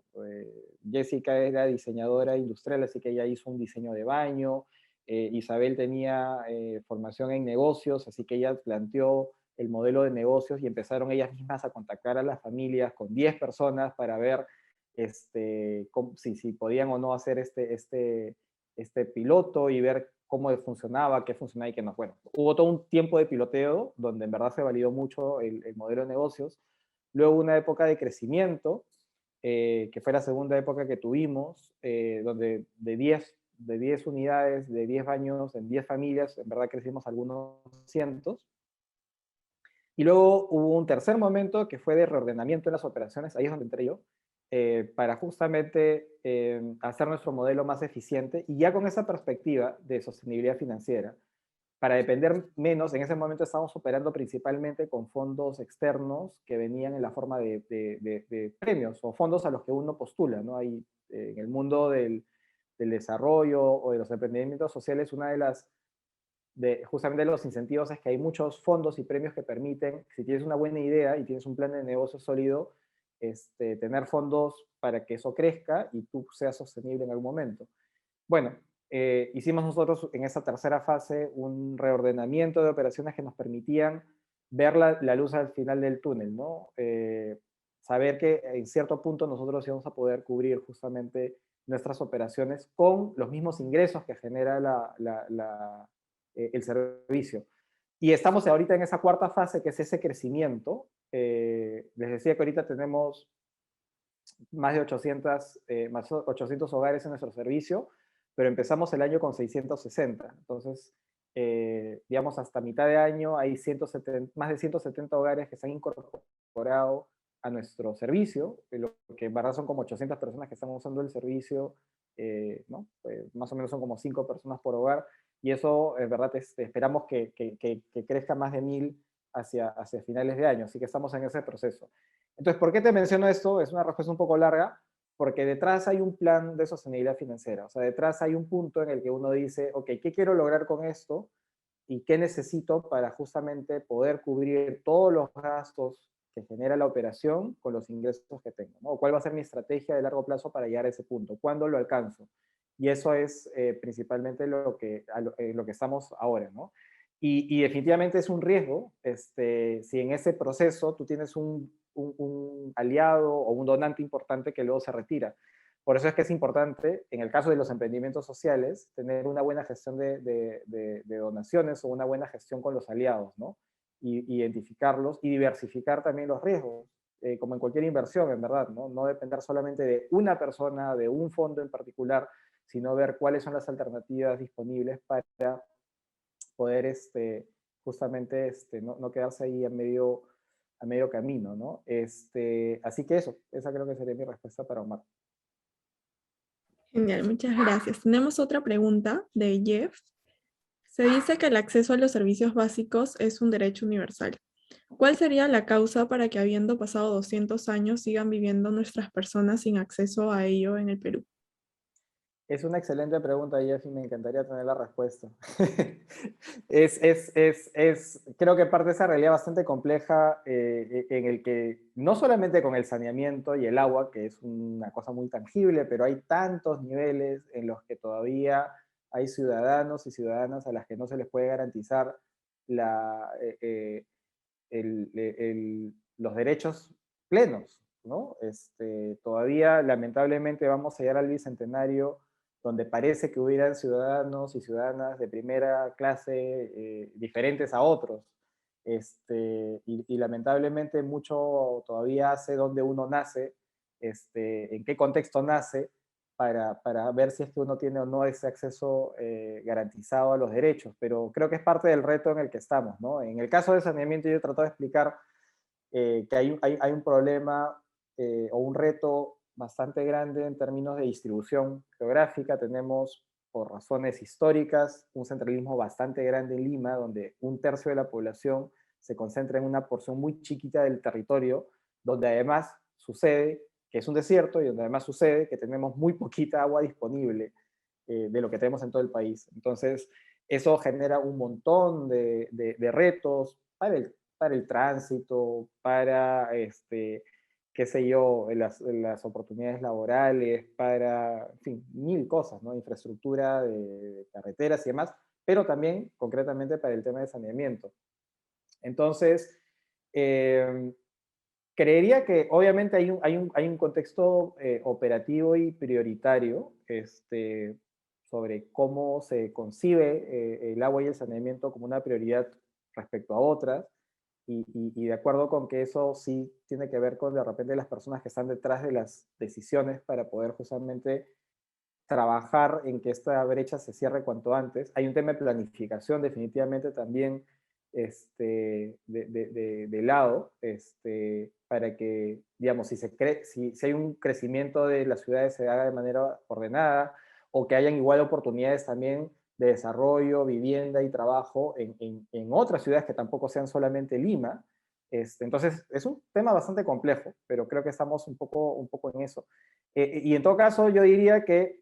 Jessica era diseñadora industrial, así que ella hizo un diseño de baño. Isabel tenía formación en negocios, así que ella planteó el modelo de negocios y empezaron ellas mismas a contactar a las familias con 10 personas para ver si podían o no hacer este piloto y ver cómo funcionaba, qué funcionaba y qué no. Bueno, hubo todo un tiempo de piloteo donde en verdad se validó mucho el modelo de negocios. Luego una época de crecimiento, que fue la segunda época que tuvimos, donde de 10 unidades, de 10 baños, en 10 familias, en verdad crecimos algunos cientos. Y luego hubo un tercer momento que fue de reordenamiento en las operaciones, ahí es donde entré yo, para justamente hacer nuestro modelo más eficiente y ya con esa perspectiva de sostenibilidad financiera, para depender menos, en ese momento estábamos operando principalmente con fondos externos que venían en la forma de premios o fondos a los que uno postula, ¿no? Hay, en el mundo del desarrollo o de los emprendimientos sociales, una de las justamente los incentivos es que hay muchos fondos y premios que permiten, si tienes una buena idea y tienes un plan de negocio sólido, tener fondos para que eso crezca y tú seas sostenible en algún momento. Bueno, hicimos nosotros en esa tercera fase un reordenamiento de operaciones que nos permitían ver la luz al final del túnel, ¿no? Saber que en cierto punto nosotros íbamos a poder cubrir justamente nuestras operaciones con los mismos ingresos que genera el servicio. Y estamos ahorita en esa cuarta fase, que es ese crecimiento. Les decía que ahorita tenemos más de 800 hogares en nuestro servicio, pero empezamos el año con 660. Entonces, digamos, hasta mitad de año hay más de 170 hogares que se han incorporado a nuestro servicio, lo que en verdad son como 800 personas que están usando el servicio, ¿no? Más o menos son como 5 personas por hogar, y eso, en verdad, esperamos que crezca más de 1000 hacia finales de año, así que estamos en ese proceso. Entonces, ¿por qué te menciono esto? Es una respuesta un poco larga, porque detrás hay un plan de sostenibilidad financiera. O sea, detrás hay un punto en el que uno dice, ok, ¿qué quiero lograr con esto? ¿Y qué necesito para justamente poder cubrir todos los gastos que genera la operación con los ingresos que tengo, ¿no? ¿Cuál va a ser mi estrategia de largo plazo para llegar a ese punto? ¿Cuándo lo alcanzo? Y eso es principalmente lo que estamos ahora, ¿no? Y definitivamente es un riesgo, si en ese proceso tú tienes un aliado o un donante importante que luego se retira. Por eso es que es importante, en el caso de los emprendimientos sociales, tener una buena gestión de donaciones o una buena gestión con los aliados, ¿no? Y identificarlos y diversificar también los riesgos, como en cualquier inversión, en verdad, ¿no? No depender solamente de una persona, de un fondo en particular, sino ver cuáles son las alternativas disponibles para poder justamente no quedarse ahí a medio camino, ¿no? Así que esa creo que sería mi respuesta para Omar. Genial, muchas gracias. Tenemos otra pregunta de Jeff. Se dice que el acceso a los servicios básicos es un derecho universal. ¿Cuál sería la causa para que habiendo pasado 200 años sigan viviendo nuestras personas sin acceso a ello en el Perú? Es una excelente pregunta, Jeff, y me encantaría tener la respuesta. Creo que parte de esa realidad bastante compleja en el que no solamente con el saneamiento y el agua, que es una cosa muy tangible, pero hay tantos niveles en los que todavía hay ciudadanos y ciudadanas a las que no se les puede garantizar la, los derechos plenos, ¿no? Todavía, lamentablemente, vamos a llegar al bicentenario donde parece que hubieran ciudadanos y ciudadanas de primera clase diferentes a otros. Y lamentablemente mucho todavía hace donde uno nace, en qué contexto nace, para ver si es que uno tiene o no ese acceso garantizado a los derechos. Pero creo que es parte del reto en el que estamos, ¿no? En el caso del saneamiento yo he tratado de explicar que hay un problema o un reto bastante grande en términos de distribución geográfica. Tenemos, por razones históricas, un centralismo bastante grande en Lima, donde un tercio de la población se concentra en una porción muy chiquita del territorio, donde además sucede que es un desierto y donde además sucede que tenemos muy poquita agua disponible de lo que tenemos en todo el país. Entonces, eso genera un montón de retos para el tránsito, para, qué sé yo, las oportunidades laborales, para, en fin, mil cosas, ¿no? Infraestructura de carreteras y demás, pero también concretamente para el tema de saneamiento. Entonces, eh, creería que obviamente hay un contexto operativo y prioritario sobre cómo se concibe el agua y el saneamiento como una prioridad respecto a otras, y de acuerdo con que eso sí tiene que ver con de repente las personas que están detrás de las decisiones para poder justamente trabajar en que esta brecha se cierre cuanto antes. Hay un tema de planificación definitivamente también de lado, para que, digamos, si hay un crecimiento de las ciudades se haga de manera ordenada, o que hayan igual oportunidades también de desarrollo, vivienda y trabajo en otras ciudades que tampoco sean solamente Lima. Entonces, es un tema bastante complejo, pero creo que estamos un poco en eso. Y en todo caso, yo diría que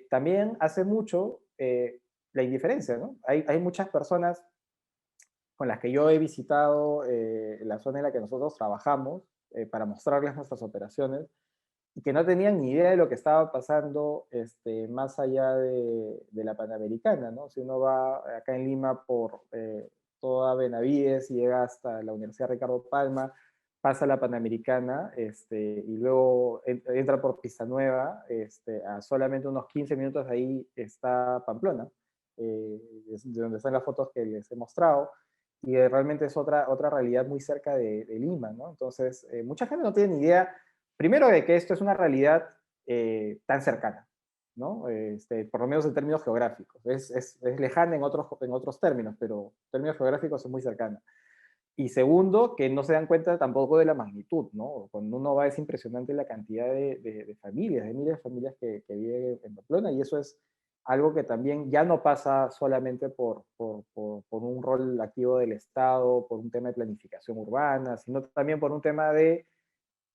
también hace mucho la indiferencia, ¿no? Hay muchas personas con las que yo he visitado la zona en la que nosotros trabajamos para mostrarles nuestras operaciones y que no tenían ni idea de lo que estaba pasando más allá de la Panamericana, ¿no? Si uno va acá en Lima por toda Benavides y llega hasta la Universidad Ricardo Palma, pasa la Panamericana y luego entra por Pista Nueva, a solamente unos 15 minutos de ahí está Pamplona, de donde están las fotos que les he mostrado, y realmente es otra realidad muy cerca de Lima, ¿no? Entonces, mucha gente no tiene ni idea, primero, de que esto es una realidad tan cercana, ¿no? Por lo menos en términos geográficos. Es lejana en otros términos, pero en términos geográficos es muy cercana. Y segundo, que no se dan cuenta tampoco de la magnitud, ¿no? Cuando uno va es impresionante la cantidad de familias, de miles de familias que viven en Pamplona, y eso es algo que también ya no pasa solamente por un rol activo del Estado, por un tema de planificación urbana, sino también por un tema de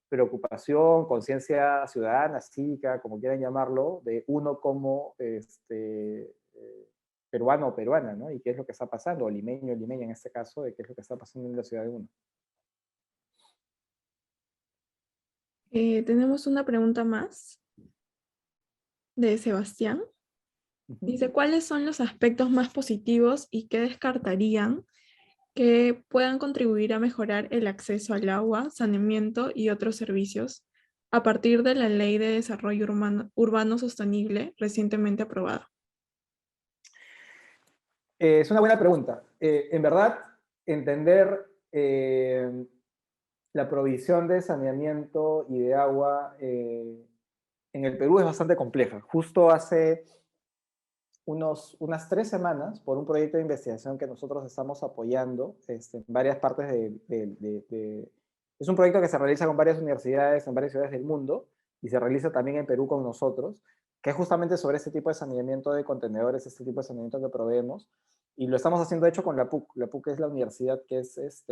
preocupación, conciencia ciudadana, cívica, como quieran llamarlo, de uno como peruano o peruana, ¿no? Y qué es lo que está pasando, o limeño o limeña en este caso, de qué es lo que está pasando en la ciudad de uno. Tenemos una pregunta más de Sebastián. Uh -huh. Dice, ¿cuáles son los aspectos más positivos y qué descartarían que puedan contribuir a mejorar el acceso al agua, saneamiento y otros servicios a partir de la Ley de Desarrollo Urbano Sostenible recientemente aprobada? Es una buena pregunta. En verdad, entender la provisión de saneamiento y de agua en el Perú es bastante compleja. Justo hace unas 3 semanas, por un proyecto de investigación que nosotros estamos apoyando en varias partes es un proyecto que se realiza con varias universidades en varias ciudades del mundo y se realiza también en Perú con nosotros, que es justamente sobre este tipo de saneamiento de contenedores, este tipo de saneamiento que proveemos, y lo estamos haciendo de hecho con la PUC. La PUC es la universidad que es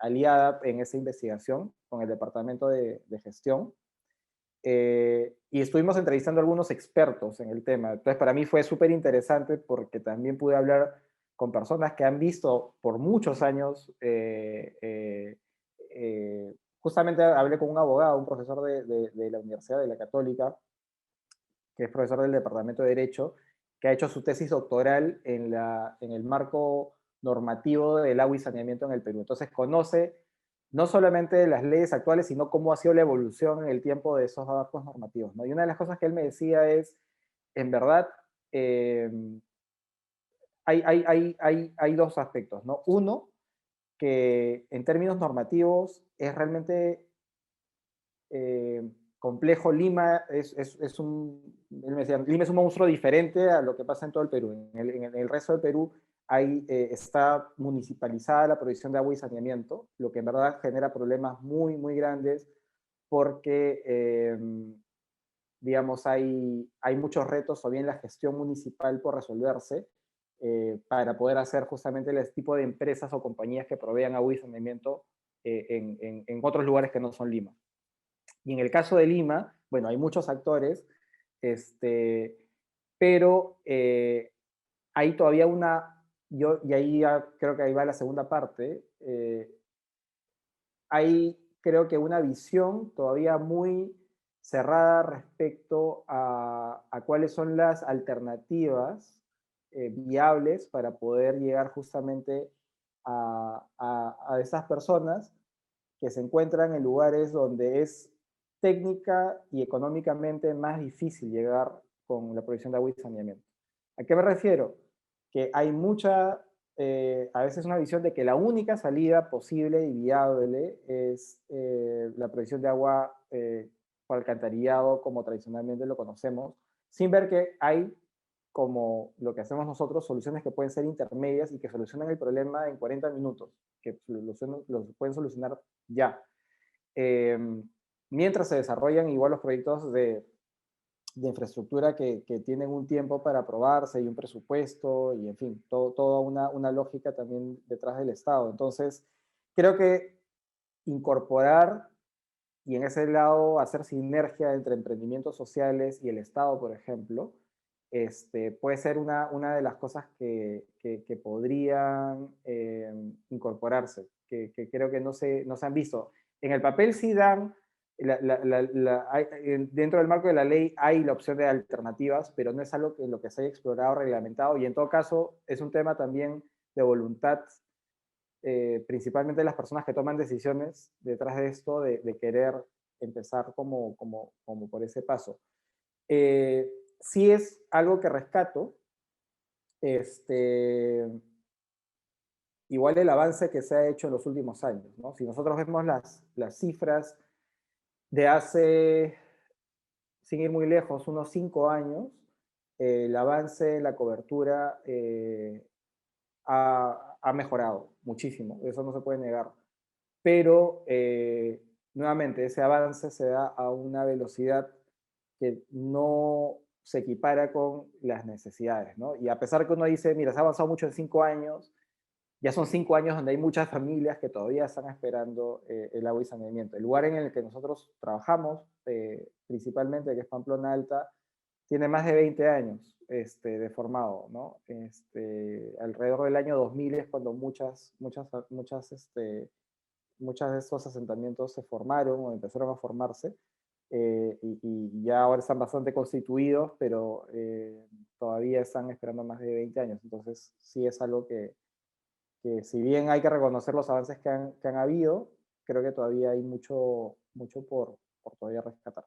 aliada en esa investigación con el Departamento de Gestión. y estuvimos entrevistando a algunos expertos en el tema. Entonces, para mí fue súper interesante porque también pude hablar con personas que han visto por muchos años, justamente hablé con un abogado, un profesor de la Universidad de la Católica, que es profesor del Departamento de Derecho, que ha hecho su tesis doctoral en el marco normativo del agua y saneamiento en el Perú. Entonces conoce no solamente las leyes actuales, sino cómo ha sido la evolución en el tiempo de esos marcos normativos, ¿no? Y una de las cosas que él me decía es, en verdad, eh, hay dos aspectos, ¿no? Uno, que en términos normativos es realmente complejo. Lima es un, él me decía, Lima es un monstruo diferente a lo que pasa en todo el Perú. En el resto del Perú está municipalizada la provisión de agua y saneamiento, lo que en verdad genera problemas muy, muy grandes porque, digamos, hay muchos retos todavía en la gestión municipal por resolverse para poder hacer justamente el tipo de empresas o compañías que provean agua y saneamiento en otros lugares que no son Lima. Y en el caso de Lima, bueno, hay muchos actores, este, pero hay todavía y ahí ya creo que ahí va la segunda parte, hay creo que una visión todavía muy cerrada respecto a cuáles son las alternativas viables para poder llegar justamente a esas personas que se encuentran en lugares donde es técnica y económicamente más difícil llegar con la provisión de agua y saneamiento. ¿A qué me refiero? Que hay a veces una visión de que la única salida posible y viable es la provisión de agua por alcantarillado, como tradicionalmente lo conocemos, sin ver que hay, como lo que hacemos nosotros, soluciones que pueden ser intermedias y que solucionan el problema en 40 minutos, que los pueden solucionar ya. Eh, Mientras se desarrollan igual los proyectos de infraestructura que tienen un tiempo para aprobarse y un presupuesto y en fin, toda una lógica también detrás del Estado. Entonces, creo que incorporar y en ese lado hacer sinergia entre emprendimientos sociales y el Estado, por ejemplo, puede ser una de las cosas que podrían incorporarse, que creo que no se han visto. En el papel sí dan, dentro del marco de la ley hay la opción de alternativas, pero no es algo que lo que se haya explorado, reglamentado, y en todo caso es un tema también de voluntad, principalmente las personas que toman decisiones detrás de esto, de querer empezar como por ese paso. Sí es algo que rescato, este, igual el avance que se ha hecho en los últimos años, ¿no? Si nosotros vemos las cifras de hace, sin ir muy lejos, unos 5 años, el avance en la cobertura ha mejorado muchísimo, eso no se puede negar. Pero nuevamente ese avance se da a una velocidad que no se equipara con las necesidades, ¿no? Y a pesar que uno dice, mira, se ha avanzado mucho en 5 años, ya son 5 años donde hay muchas familias que todavía están esperando el agua y saneamiento. El lugar en el que nosotros trabajamos, principalmente, que es Pamplona Alta, tiene más de 20 años de formado, ¿no? Alrededor del año 2000 es cuando muchos de estos asentamientos se formaron o empezaron a formarse, y ya ahora están bastante constituidos, pero todavía están esperando más de 20 años. Entonces, sí es algo que si bien hay que reconocer los avances que han habido, creo que todavía hay mucho por todavía rescatar.